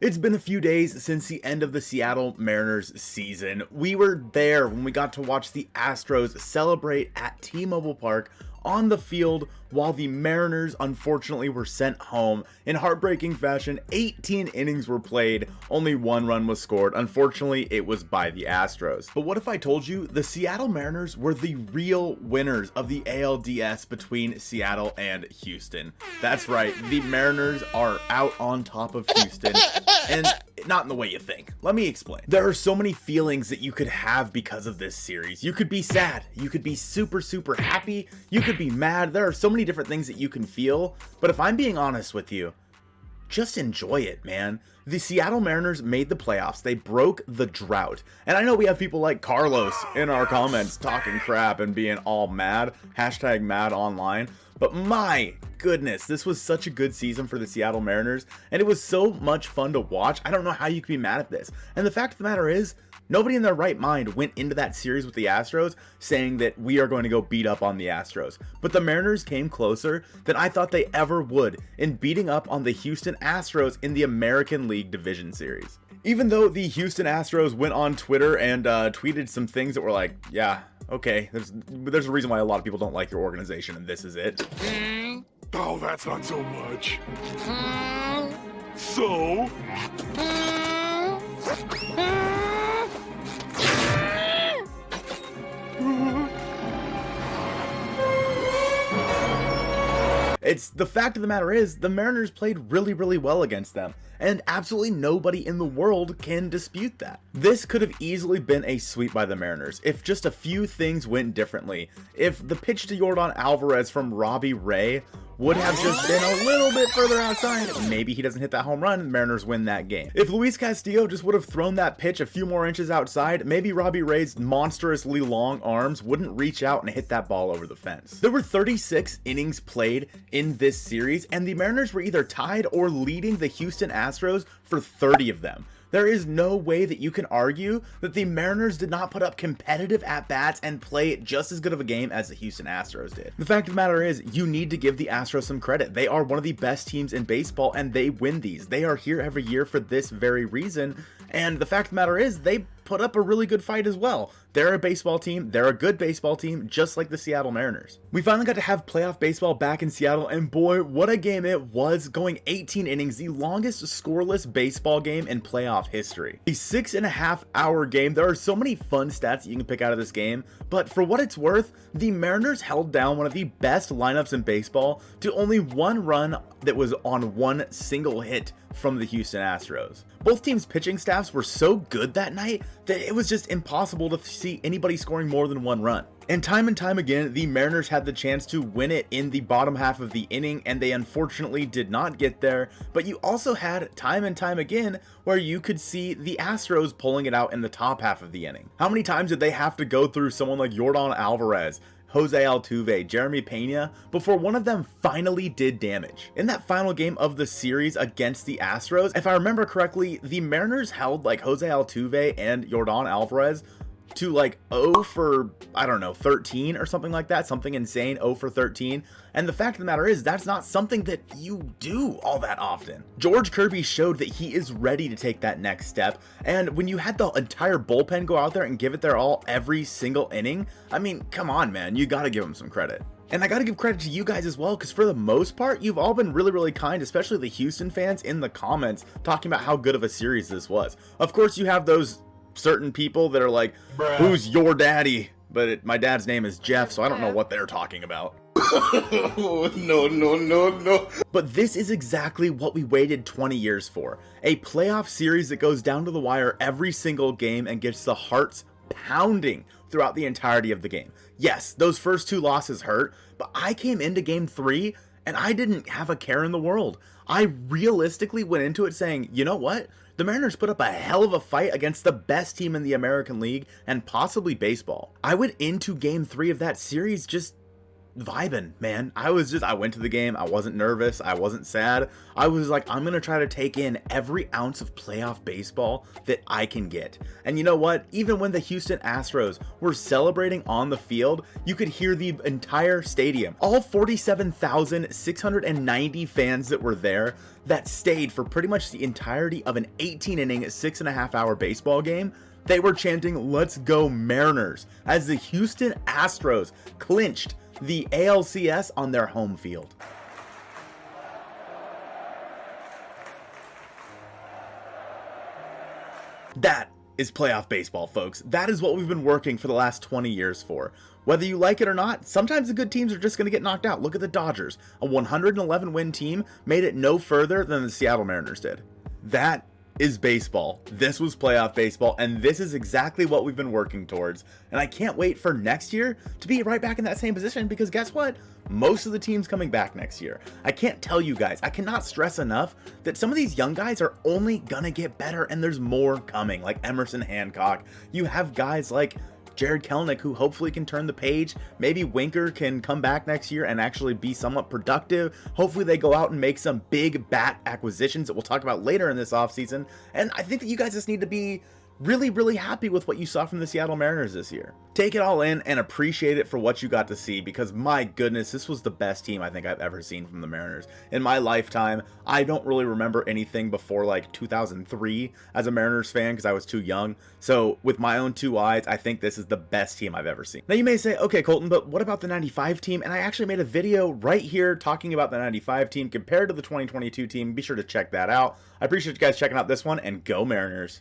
It's been a few days since the end of the Seattle Mariners season. We were there when we got to watch the Astros celebrate at T-Mobile Park on the field while the Mariners unfortunately were sent home. In heartbreaking fashion, 18 innings were played, only one run was scored. Unfortunately, it was by the Astros. But what if I told you the Seattle Mariners were the real winners of the ALDS between Seattle and Houston? That's right, the Mariners are out on top of Houston, and not in the way you think. Let me explain. There are so many feelings that you could have because of this series. You could be sad, you could be super happy, you could be mad. There are so many different things that you can feel, but if I'm being honest with you, just enjoy it, man. The Seattle Mariners made the playoffs. They broke the drought. And I know we have people like Carlos in our comments talking crap and being all mad, hashtag mad online, but my goodness, this was such a good season for the Seattle Mariners, and it was so much fun to watch. I don't know how you could be mad at this. And the fact of the matter is, nobody in their right mind went into that series with the Astros saying that we are going to go beat up on the Astros. But the Mariners came closer than I thought they ever would in beating up on the Houston Astros in the American League Division Series. Even though the Houston Astros went on Twitter and tweeted some things that were like, yeah, okay, there's a reason why a lot of people don't like your organization, and this is it. Oh, that's not so much. So? It's the fact of the matter is, the Mariners played really well against them, and absolutely nobody in the world can dispute that. This could have easily been a sweep by the Mariners if just a few things went differently. If the pitch to Yordan Alvarez from Robbie Ray would have just been a little bit further outside, maybe he doesn't hit that home run and the Mariners win that game. If Luis Castillo just would have thrown that pitch a few more inches outside, maybe Robbie Ray's monstrously long arms wouldn't reach out and hit that ball over the fence. There were 36 innings played in this series, and the Mariners were either tied or leading the Houston Astros for 30 of them. There is no way that you can argue that the Mariners did not put up competitive at-bats and play just as good of a game as the Houston Astros did. The fact of the matter is, you need to give the Astros some credit. They are one of the best teams in baseball, and they win these. They are here every year for this very reason, and the fact of the matter is, they put up a really good fight as well. They're a baseball team, they're a good baseball team, just like the Seattle Mariners. We finally got to have playoff baseball back in Seattle, and boy, what a game it was, going 18 innings, the longest scoreless baseball game in playoff history. A 6.5 hour game. There are so many fun stats that you can pick out of this game, but for what it's worth, the Mariners held down one of the best lineups in baseball to only one run that was on one single hit from the Houston Astros. Both teams' pitching staffs were so good that night that it was just impossible to see anybody scoring more than one run. And time again, the Mariners had the chance to win it in the bottom half of the inning, and they unfortunately did not get there. But you also had time and time again where you could see the Astros pulling it out in the top half of the inning. How many times did they have to go through someone like Yordan Alvarez, Jose Altuve, Jeremy Pena, before one of them finally did damage? In that final game of the series against the Astros, if I remember correctly, the Mariners held like Jose Altuve and Yordan Alvarez to like 0 for, I don't know, 13 or something like that, something insane, 0 for 13. And the fact of the matter is, that's not something that you do all that often. George Kirby showed that he is ready to take that next step, and when you had the entire bullpen go out there and give it their all every single inning, I mean, come on, man, you gotta give him some credit. And I gotta give credit to you guys as well, because for the most part, you've all been really kind, especially the Houston fans in the comments, talking about how good of a series this was. Of course, you have those certain people that are like, bruh, who's your daddy? But my dad's name is Jeff, so I don't know what they're talking about. No. But this is exactly what we waited 20 years for. A playoff series that goes down to the wire every single game and gets the hearts pounding throughout the entirety of the game. Yes, those first two losses hurt, but I came into game 3 and I didn't have a care in the world. I realistically went into it saying, you know what? The Mariners put up a hell of a fight against the best team in the American League and possibly baseball. I went into game 3 of that series just vibing, man. I went to the game. I wasn't nervous. I wasn't sad. I was like, I'm going to try to take in every ounce of playoff baseball that I can get. And you know what? Even when the Houston Astros were celebrating on the field, you could hear the entire stadium. All 47,690 fans that were there that stayed for pretty much the entirety of an 18-inning, 6.5-hour baseball game. They were chanting, "Let's go Mariners," as the Houston Astros clinched the ALCS on their home field. That is playoff baseball, folks. That is what we've been working for the last 20 years for. Whether you like it or not, sometimes the good teams are just going to get knocked out. Look at the Dodgers. A 111-win team made it no further than the Seattle Mariners did. That is baseball. This was playoff baseball, and this is exactly what we've been working towards. And I can't wait for next year to be right back in that same position, because guess what? Most of the teams coming back next year. I can't tell you guys, I cannot stress enough that some of these young guys are only gonna get better, and there's more coming, like Emerson Hancock. You have guys like Jared Kelenic, who hopefully can turn the page. Maybe Winker can come back next year and actually be somewhat productive. Hopefully they go out and make some big bat acquisitions that we'll talk about later in this offseason. And I think that you guys just need to be really happy with what you saw from the Seattle Mariners this year. Take it all in and appreciate it for what you got to see, because my goodness, this was the best team I think I've ever seen from the Mariners. In my lifetime, I don't really remember anything before like 2003 as a Mariners fan, because I was too young. So with my own two eyes, I think this is the best team I've ever seen. Now you may say, okay Colton, but what about the 95 team? And I actually made a video right here talking about the 95 team compared to the 2022 team. Be sure to check that out. I appreciate you guys checking out this one, and go Mariners.